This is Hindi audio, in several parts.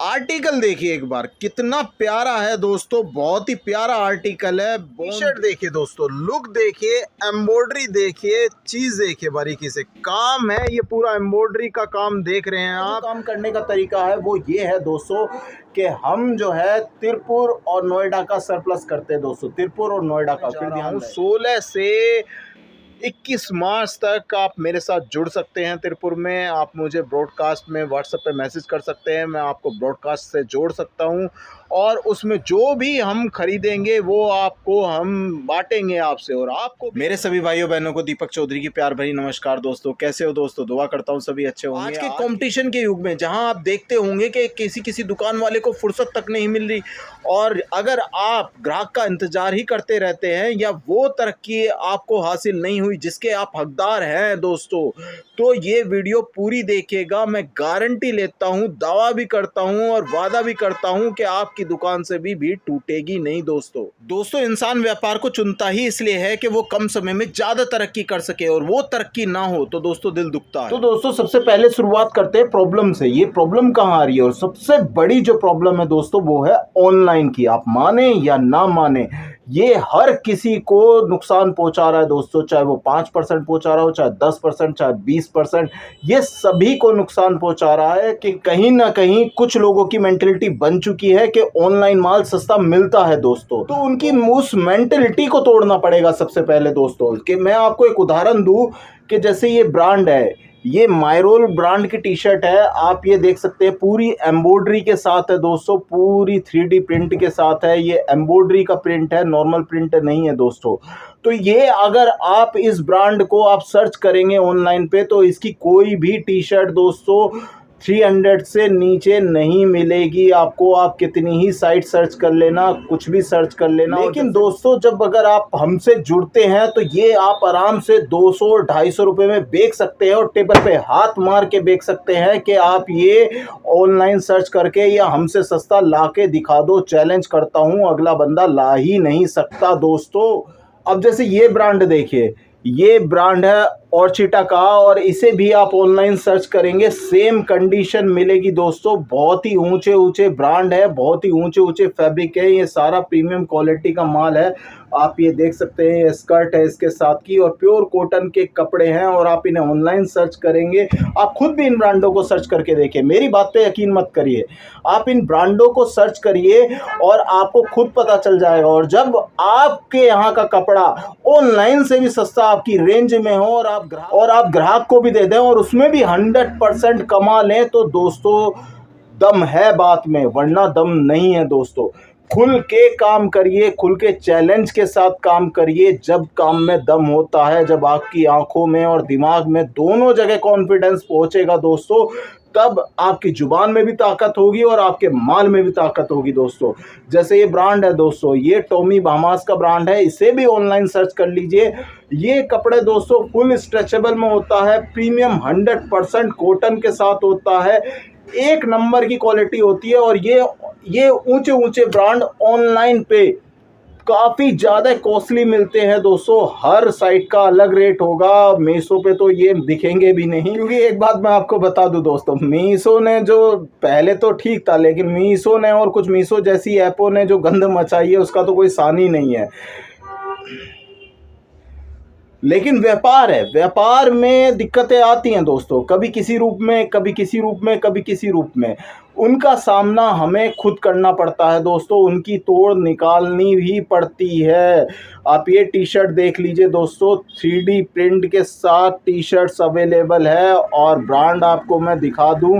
आर्टिकल देखिए एक बार, कितना प्यारा है दोस्तों, बहुत ही प्यारा आर्टिकल है। टी शर्ट देखिए दोस्तों, लुक देखिए, एम्ब्रॉयडरी देखिए, चीज देखिए, बारीकी से काम है। ये पूरा एम्ब्रॉयडरी का काम देख रहे हैं आप। काम करने का तरीका है वो ये है दोस्तों कि हम जो है तिरपुर और नोएडा का सरप्लस करते हैं दोस्तों, तिरपुर और नोएडा का। फिर ध्यान 16 से 21 मार्च तक आप मेरे साथ जुड़ सकते हैं तिरपुर में। आप मुझे ब्रॉडकास्ट में व्हाट्सएप पे मैसेज कर सकते हैं, मैं आपको ब्रॉडकास्ट से जोड़ सकता हूं और उसमें जो भी हम खरीदेंगे वो आपको हम बांटेंगे आपसे। और आपको मेरे सभी भाइयों बहनों को दीपक चौधरी की प्यार भरी नमस्कार दोस्तों। कैसे हो दोस्तों? दुआ करता हूं सभी अच्छे होंगे। आज के कंपटीशन के युग में जहां आप देखते होंगे कि किसी दुकान वाले को फुर्सत तक नहीं मिल रही, और अगर आप ग्राहक का इंतजार ही करते रहते हैं या वो तरक्की आपको हासिल नहीं हुई जिसके आप हकदार हैं दोस्तों, तो ये वीडियो पूरी देखिएगा। मैं गारंटी लेता हूं, दावा भी करता हूं और वादा भी करता हूं कि आपकी दुकान से भी भीड़ टूटेगी नहीं दोस्तों। इंसान व्यापार को चुनता ही इसलिए है कि वो कम समय में ज्यादा तरक्की कर सके, और वो तरक्की ना हो तो दोस्तों दिल दुखता है। तो दोस्तों सबसे पहले शुरुआत करते हैं प्रॉब्लम से। ये प्रॉब्लम कहाँ आ रही है? और सबसे बड़ी जो प्रॉब्लम है दोस्तों वो है ऑनलाइन की। आप माने या ना माने, ये हर किसी को नुकसान पहुंचा रहा है दोस्तों, चाहे वो 5% पहुंचा रहा हो, चाहे 10%, चाहे 20%, ये सभी को नुकसान पहुंचा रहा है कि कहीं ना कहीं कुछ लोगों की मेंटेलिटी बन चुकी है कि ऑनलाइन माल सस्ता मिलता है दोस्तों। तो उनकी उस मेंटेलिटी को तोड़ना पड़ेगा सबसे पहले दोस्तों। कि मैं आपको एक उदाहरण दूं कि जैसे ये ब्रांड है, ये मायरोल ब्रांड की टी शर्ट है। आप ये देख सकते हैं पूरी एम्ब्रॉयडरी के साथ है दोस्तों, पूरी 3D प्रिंट के साथ है। ये एम्ब्रॉयडरी का प्रिंट है, नॉर्मल प्रिंट नहीं है दोस्तों। तो ये अगर आप इस ब्रांड को आप सर्च करेंगे ऑनलाइन पे तो इसकी कोई भी टी शर्ट दोस्तों 300 से नीचे नहीं मिलेगी आपको। आप कितनी ही साइट सर्च कर लेना, कुछ भी सर्च कर लेना। लेकिन दोस्तों जब अगर आप हमसे जुड़ते हैं तो ये आप आराम से 200-250 रुपए में बेच सकते हैं और टेबल पे हाथ मार के बेच सकते हैं कि आप ये ऑनलाइन सर्च करके या हमसे सस्ता ला के दिखा दो। चैलेंज करता हूं, अगला बंदा ला ही नहीं सकता दोस्तों। अब जैसे ये ब्रांड देखिए, ये ब्रांड है ऑर्चिटा का, और इसे भी आप ऑनलाइन सर्च करेंगे सेम कंडीशन मिलेगी दोस्तों। बहुत ही ऊंचे ऊंचे ब्रांड है, बहुत ही ऊंचे ऊंचे फैब्रिक है, ये सारा प्रीमियम क्वालिटी का माल है। आप ये देख सकते हैं, ये स्कर्ट है इसके साथ की, और प्योर कॉटन के कपड़े हैं। और आप इन्हें ऑनलाइन सर्च करेंगे, आप खुद भी इन ब्रांडों को सर्च करके देखिए, मेरी बात पे यकीन मत करिए, आप इन ब्रांडों को सर्च करिए और आपको खुद पता चल जाएगा। और जब आपके यहाँ का कपड़ा ऑनलाइन से भी सस्ता आपकी रेंज में हो और आप ग्राहक को भी दे दें और उसमें भी 100% कमा लें, तो दोस्तों दम है बात में, वरना दम नहीं है दोस्तों। खुल के काम करिए, खुल के चैलेंज के साथ काम करिए। जब काम में दम होता है, जब आपकी आंखों में और दिमाग में दोनों जगह कॉन्फिडेंस पहुंचेगा दोस्तों, तब आपकी जुबान में भी ताकत होगी और आपके माल में भी ताकत होगी दोस्तों। जैसे ये ब्रांड है दोस्तों, ये टॉमी बाहमास का ब्रांड है, इसे भी ऑनलाइन सर्च कर लीजिए। ये कपड़े दोस्तों फुल स्ट्रेचेबल में होता है, प्रीमियम 100% कॉटन के साथ होता है, एक नंबर की क्वालिटी होती है। और ये ऊंचे ऊंचे ब्रांड ऑनलाइन पे काफ़ी ज़्यादा कॉस्टली मिलते हैं दोस्तों। हर साइट का अलग रेट होगा, मीशो पे तो ये दिखेंगे भी नहीं। क्योंकि एक बात मैं आपको बता दूं दोस्तों, मीशो ने जो पहले तो ठीक था, लेकिन मीशो ने और कुछ मीशो जैसी ऐपों ने जो गंद मचाई है उसका तो कोई सानी ही नहीं है। लेकिन व्यापार है, व्यापार में दिक्कतें आती हैं दोस्तों, कभी किसी रूप में, कभी किसी रूप में, कभी किसी रूप में। उनका सामना हमें खुद करना पड़ता है दोस्तों, उनकी तोड़ निकालनी भी पड़ती है। आप ये टी शर्ट देख लीजिए दोस्तों, 3D प्रिंट के साथ टी शर्ट्स अवेलेबल है। और ब्रांड आपको मैं दिखा दूं,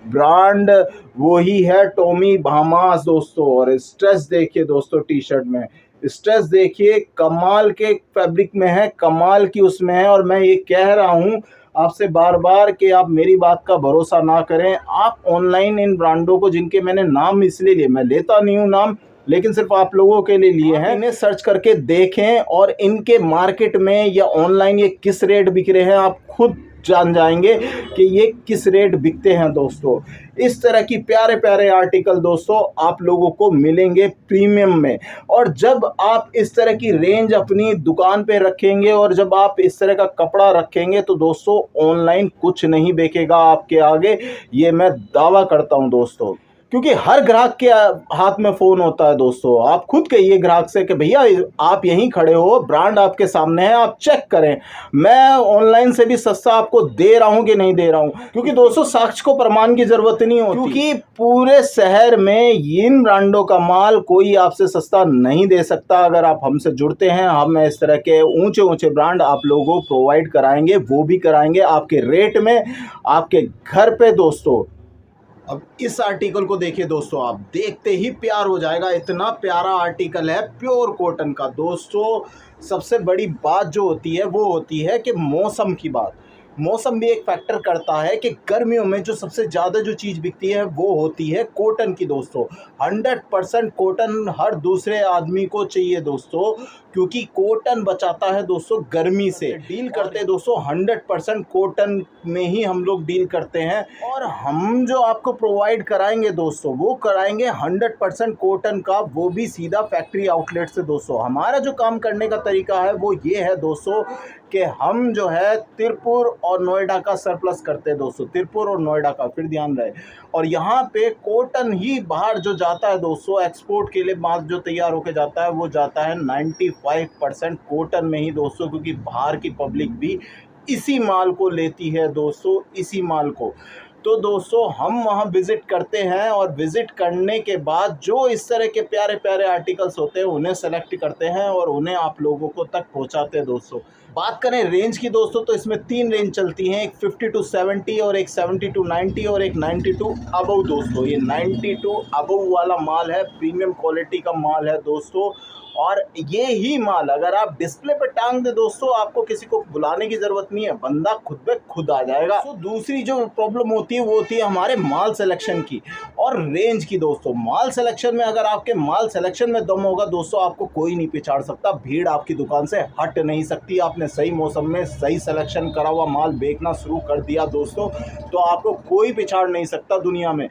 ब्रांड वही है टॉमी बाहमास दोस्तों। और स्ट्रेच देखिए दोस्तों, टी शर्ट में स्ट्रेच देखिए, कमाल के फैब्रिक में है, कमाल की उसमें है। और मैं ये कह रहा हूँ आपसे बार बार कि आप मेरी बात का भरोसा ना करें। आप ऑनलाइन इन ब्रांडों को, जिनके मैंने नाम इसलिए लिए, मैं लेता नहीं हूँ नाम, लेकिन सिर्फ आप लोगों के लिए लिए हैं, इन्हें सर्च करके देखें और इनके मार्केट में या ऑनलाइन ये किस रेट बिक रहे हैं आप खुद जान जाएंगे कि ये किस रेट बिकते हैं दोस्तों। इस तरह की प्यारे प्यारे आर्टिकल दोस्तों आप लोगों को मिलेंगे प्रीमियम में। और जब आप इस तरह की रेंज अपनी दुकान पे रखेंगे और जब आप इस तरह का कपड़ा रखेंगे तो दोस्तों ऑनलाइन कुछ नहीं बिकेगा आपके आगे, ये मैं दावा करता हूं दोस्तों। क्योंकि हर ग्राहक के हाथ में फ़ोन होता है दोस्तों। आप खुद कहिए ग्राहक से कि भैया आप यहीं खड़े हो, ब्रांड आपके सामने है, आप चेक करें, मैं ऑनलाइन से भी सस्ता आपको दे रहा हूं कि नहीं दे रहा हूं। क्योंकि दोस्तों साक्ष्य को प्रमाण की ज़रूरत नहीं होती, क्योंकि पूरे शहर में इन ब्रांडों का माल कोई आपसे सस्ता नहीं दे सकता। अगर आप हमसे जुड़ते हैं, हम इस तरह के ऊंचे ऊंचे ब्रांड आप लोगों को प्रोवाइड कराएंगे, वो भी कराएंगे आपके रेट में, आपके घर पे दोस्तों। अब इस आर्टिकल को देखिए दोस्तों, आप देखते ही प्यार हो जाएगा, इतना प्यारा आर्टिकल है प्योर कॉटन का दोस्तों। सबसे बड़ी बात जो होती है वो होती है कि मौसम की बात। मौसम भी एक फैक्टर करता है कि गर्मियों में जो सबसे ज़्यादा जो चीज़ बिकती है वो होती है कॉटन की दोस्तों। 100% कॉटन हर दूसरे आदमी को चाहिए दोस्तों, क्योंकि कॉटन बचाता है दोस्तों गर्मी से। डील करते हैं दोस्तों 100% कॉटन में ही हम लोग डील करते हैं, और हम जो आपको प्रोवाइड कराएंगे दोस्तों वो कराएंगे 100% कॉटन का, वो भी सीधा फैक्ट्री आउटलेट से दोस्तों। हमारा जो काम करने का तरीका है वो ये है दोस्तों कि हम जो है तिरपुर और नोएडा का सरप्लस करते हैं दोस्तों, तिरपुर और नोएडा का, फिर ध्यान रहे। और यहाँ पे कॉटन ही बाहर जो जाता है दोस्तों, एक्सपोर्ट के लिए माल जो तैयार होकर जाता है वो जाता है 95% कॉटन में ही दोस्तों, क्योंकि बाहर की पब्लिक भी इसी माल को लेती है दोस्तों, इसी माल को। तो दोस्तों हम वहाँ विज़िट करते हैं, और विज़िट करने के बाद जो इस तरह के प्यारे प्यारे आर्टिकल्स होते हैं उन्हें सेलेक्ट करते हैं और उन्हें आप लोगों को तक पहुँचाते हैं दोस्तों। बात करें रेंज की दोस्तों, तो इसमें 3 रेंज चलती हैं, एक 50 to 70 और एक 70 to 90 और एक 90 to अबव दोस्तों। ये 90 to अबव वाला माल है, प्रीमियम क्वालिटी का माल है दोस्तों। और ये ही माल अगर आप डिस्प्ले पर टांग दे दोस्तों, आपको किसी को बुलाने की ज़रूरत नहीं है, बंदा खुद ब खुद आ जाएगा। तो दूसरी जो प्रॉब्लम होती है वो होती है हमारे माल सिलेक्शन की और रेंज की दोस्तों। माल सिलेक्शन में अगर आपके माल सिलेक्शन में दम होगा दोस्तों, आपको कोई नहीं पिछाड़ सकता, भीड़ आपकी दुकान से हट नहीं सकती। आपने सही मौसम में सही सिलेक्शन करा हुआ माल बेचना शुरू कर दिया दोस्तों, तो आपको कोई पिछाड़ नहीं सकता दुनिया में।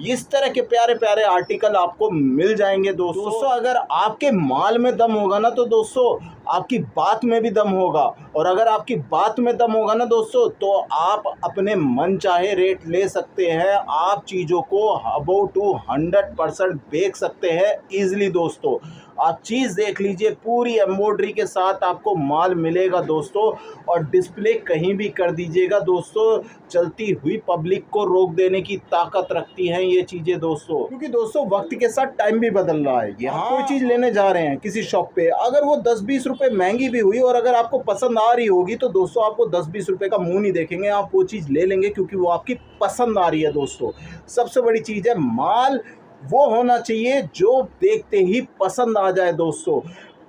इस तरह के प्यारे प्यारे आर्टिकल आपको मिल जाएंगे दोस्तों। अगर आपके माल में दम होगा ना तो दोस्तों आपकी बात में भी दम होगा, और अगर आपकी बात में दम होगा ना दोस्तों तो आप अपने मन चाहे रेट ले सकते हैं, आप चीज़ों को अबव टू 100% बेच सकते हैं ईजिली दोस्तों। आप चीज़ देख लीजिए, पूरी एम्ब्रॉयडरी के साथ आपको माल मिलेगा दोस्तों, और डिस्प्ले कहीं भी कर दीजिएगा दोस्तों, चलती हुई पब्लिक को रोक देने की ताकत रखती हैं ये चीज़ें दोस्तों। क्योंकि दोस्तों वक्त के साथ टाइम भी बदल रहा है। यहाँ कोई चीज़ लेने जा रहे हैं किसी शॉप पे, अगर वो 10-20 रुपये महंगी भी हुई और अगर आपको पसंद आ रही होगी तो दोस्तों आपको 10-20 रुपये का मुंह नहीं देखेंगे, आप वो चीज़ ले लेंगे क्योंकि वो आपकी पसंद आ रही है दोस्तों। सबसे बड़ी चीज़ है माल वो होना चाहिए जो देखते ही पसंद आ जाए दोस्तों,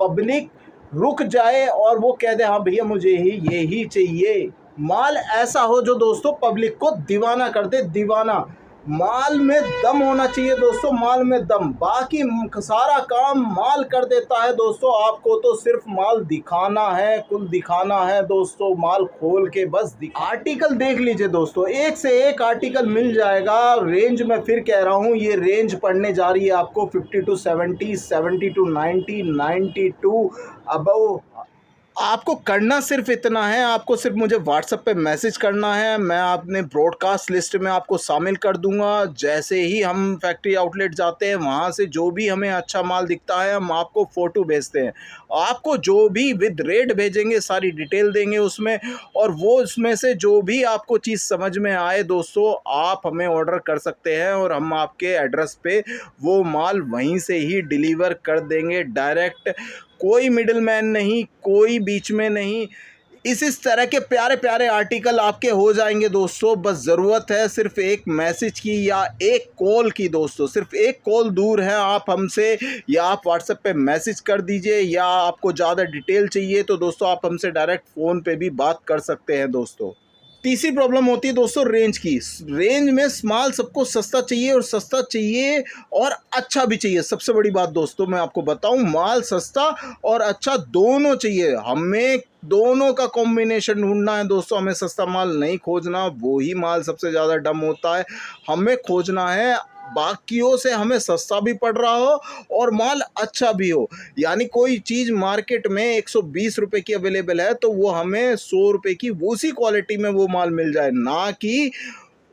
पब्लिक रुक जाए और वो कह दे हाँ भैया मुझे ही ये ही चाहिए। माल ऐसा हो जो दोस्तों पब्लिक को दीवाना कर दे, दीवाना। माल में दम होना चाहिए दोस्तों, माल में दम, बाकी सारा काम माल कर देता है दोस्तों। आपको तो सिर्फ माल दिखाना है, कुल दिखाना है दोस्तों, माल खोल के बस आर्टिकल देख लीजिए दोस्तों, एक से एक आर्टिकल मिल जाएगा। रेंज में फिर कह रहा हूँ, ये रेंज पड़ने जा रही है आपको 50 to 70, 70 to 90, 90 to अबव। आपको करना सिर्फ इतना है, आपको सिर्फ मुझे व्हाट्सएप पे मैसेज करना है, मैं अपने ब्रॉडकास्ट लिस्ट में आपको शामिल कर दूंगा। जैसे ही हम फैक्ट्री आउटलेट जाते हैं वहाँ से जो भी हमें अच्छा माल दिखता है हम आपको फ़ोटो भेजते हैं, आपको जो भी विद रेट भेजेंगे सारी डिटेल देंगे उसमें, और वो उसमें से जो भी आपको चीज़ समझ में आए दोस्तों आप हमें ऑर्डर कर सकते हैं, और हम आपके एड्रेस पे वो माल वहीं से ही डिलीवर कर देंगे डायरेक्ट। कोई मिडिल मैन नहीं, कोई बीच में नहीं। इस तरह के प्यारे प्यारे आर्टिकल आपके हो जाएंगे दोस्तों। बस ज़रूरत है सिर्फ एक मैसेज की या एक कॉल की दोस्तों, सिर्फ एक कॉल दूर है आप हमसे, या आप व्हाट्सएप पे मैसेज कर दीजिए, या आपको ज़्यादा डिटेल चाहिए तो दोस्तों आप हमसे डायरेक्ट फ़ोन पे भी बात कर सकते हैं दोस्तों। तीसरी प्रॉब्लम होती है दोस्तों रेंज की। रेंज में माल सबको सस्ता चाहिए, और सस्ता चाहिए और अच्छा भी चाहिए। सबसे बड़ी बात दोस्तों मैं आपको बताऊं, माल सस्ता और अच्छा दोनों चाहिए। हमें दोनों का कॉम्बिनेशन ढूंढना है दोस्तों, हमें सस्ता माल नहीं खोजना, वो ही माल सबसे ज़्यादा डम होता है। हमें खोजना है बाकियों से हमें सस्ता भी पड़ रहा हो और माल अच्छा भी हो, यानी कोई चीज़ मार्केट में 120 रुपये की अवेलेबल है तो वो हमें 100 रुपये की उसी क्वालिटी में वो माल मिल जाए, ना कि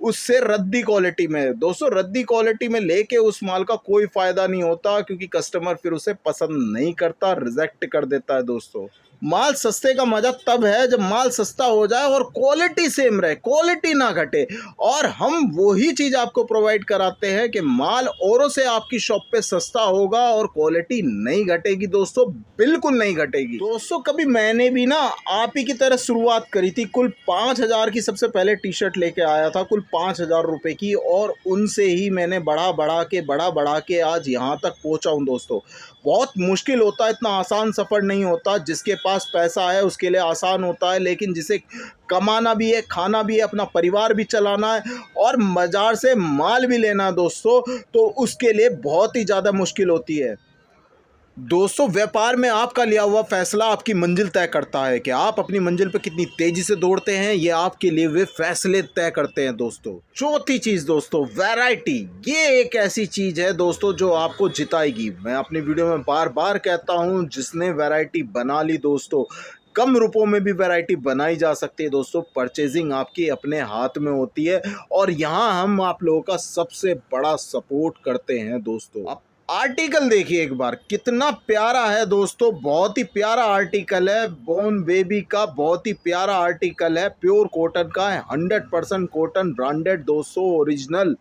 उससे रद्दी क्वालिटी में। दोस्तों रद्दी क्वालिटी में लेके उस माल का कोई फ़ायदा नहीं होता, क्योंकि कस्टमर फिर उसे पसंद नहीं करता, रिजेक्ट कर देता है। दोस्तों माल सस्ते का मज़ा तब है जब माल सस्ता हो जाए और क्वालिटी सेम रहे, क्वालिटी ना घटे। और हम वही चीज़ आपको प्रोवाइड कराते हैं कि माल औरों से आपकी शॉप पे सस्ता होगा और क्वालिटी नहीं घटेगी। दोस्तों बिल्कुल नहीं घटेगी। दोस्तों कभी मैंने भी ना आप ही की तरह शुरुआत करी थी। कुल 5,000 की सबसे पहले टी शर्ट लेके आया था, कुल 5,000 रुपये की, और उनसे ही मैंने बढ़ा के आज यहाँ तक पहुँचा हूँ। दोस्तों बहुत मुश्किल होता है, इतना आसान सफ़र नहीं होता। जिसके पास पैसा है उसके लिए आसान होता है, लेकिन जिसे कमाना भी है, खाना भी है, अपना परिवार भी चलाना है और बाज़ार से माल भी लेना है दोस्तों, तो उसके लिए बहुत ही ज़्यादा मुश्किल होती है। दोस्तों व्यापार में आपका लिया हुआ फैसला आपकी मंजिल तय करता है कि आप अपनी मंजिल पर कितनी तेजी से दौड़ते हैं, ये आपके लिए वे फैसले तय करते हैं। दोस्तों चौथी चीज़ दोस्तों वैरायटी, ये एक ऐसी चीज़ है दोस्तों जो आपको जिताएगी। मैं अपनी वीडियो में बार बार कहता हूँ, जिसने वैरायटी बना ली दोस्तों, कम रुपयों में भी वैरायटी बनाई जा सकती है। दोस्तों परचेजिंग आपकी अपने हाथ में होती है और यहाँ हम आप लोगों का सबसे बड़ा सपोर्ट करते हैं। दोस्तों आर्टिकल देखिए एक बार, कितना प्यारा है दोस्तों, बहुत ही प्यारा आर्टिकल है। बोर्न बेबी का बहुत ही प्यारा आर्टिकल है, प्योर कॉटन का है, 100% कॉटन, ब्रांडेड दोस्तों, ओरिजिनल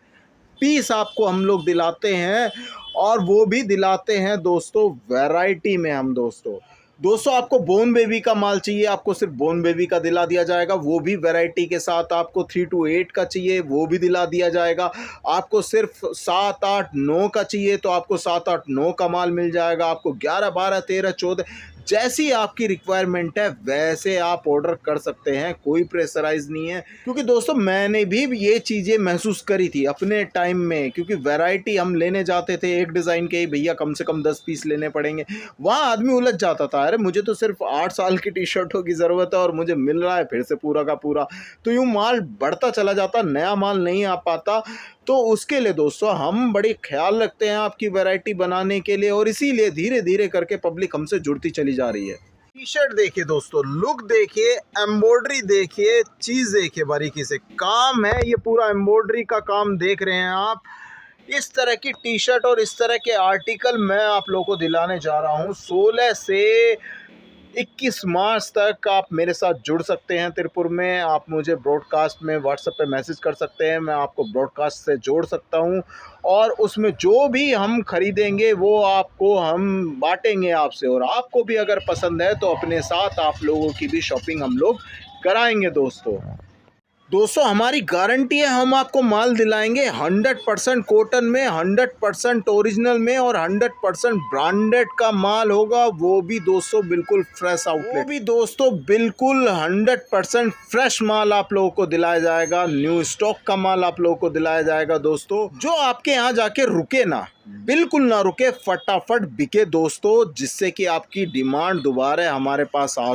पीस आपको हम लोग दिलाते हैं, और वो भी दिलाते हैं दोस्तों वैरायटी में हम। दोस्तों आपको बोर्न बेबी का माल चाहिए, आपको सिर्फ बोर्न बेबी का दिला दिया जाएगा, वो भी वैरायटी के साथ। आपको 3 to 8 का चाहिए, वो भी दिला दिया जाएगा। आपको सिर्फ 7, 8, 9 का चाहिए तो आपको 7, 8, 9 का माल मिल जाएगा। आपको 11, 12, 13, 14 जैसी आपकी रिक्वायरमेंट है वैसे आप ऑर्डर कर सकते हैं, कोई प्रेशराइज नहीं है। क्योंकि दोस्तों मैंने भी ये चीज़ें महसूस करी थी अपने टाइम में, क्योंकि वैरायटी हम लेने जाते थे एक डिज़ाइन के ही, भैया कम से कम 10 पीस लेने पड़ेंगे। वहाँ आदमी उलझ जाता था, अरे मुझे तो सिर्फ 8 साल की टी शर्टों की ज़रूरत है और मुझे मिल रहा है फिर से पूरा का पूरा। तो यूँ माल बढ़ता चला जाता, नया माल नहीं आ पाता। तो उसके लिए दोस्तों हम बड़ी ख्याल रखते हैं आपकी वैरायटी बनाने के लिए, और इसीलिए धीरे धीरे करके पब्लिक हमसे जुड़ती चली जा रही है। टी शर्ट देखिए दोस्तों, लुक देखिए, एम्ब्रॉयडरी देखिए, चीज़ देखिए, बारीकी से काम है, ये पूरा एम्ब्रॉयडरी का काम देख रहे हैं आप। इस तरह की टी शर्ट और इस तरह के आर्टिकल मैं आप लोगों को दिलाने जा रहा हूँ। 16 से 21 मार्च तक आप मेरे साथ जुड़ सकते हैं तिरपुर में। आप मुझे ब्रॉडकास्ट में व्हाट्सएप पे मैसेज कर सकते हैं, मैं आपको ब्रॉडकास्ट से जोड़ सकता हूं, और उसमें जो भी हम खरीदेंगे वो आपको हम बांटेंगे आपसे, और आपको भी अगर पसंद है तो अपने साथ आप लोगों की भी शॉपिंग हम लोग कराएंगे। दोस्तों हमारी गारंटी है, हम आपको माल दिलाएंगे 100% कॉटन में, 100% ओरिजिनल में, और 100% ब्रांडेड का माल होगा, वो भी दोस्तों बिल्कुल फ्रेश आउटलेट, वो भी दोस्तों बिल्कुल 100% फ्रेश माल आप लोगों को दिलाया जाएगा, न्यू स्टॉक का माल आप लोगों को दिलाया जाएगा। दोस्तों जो आपके यहाँ जाके रुके ना, बिल्कुल ना रुके, फटाफट बिके दोस्तों, जिससे कि आपकी डिमांड दोबारा हमारे पास आ सके।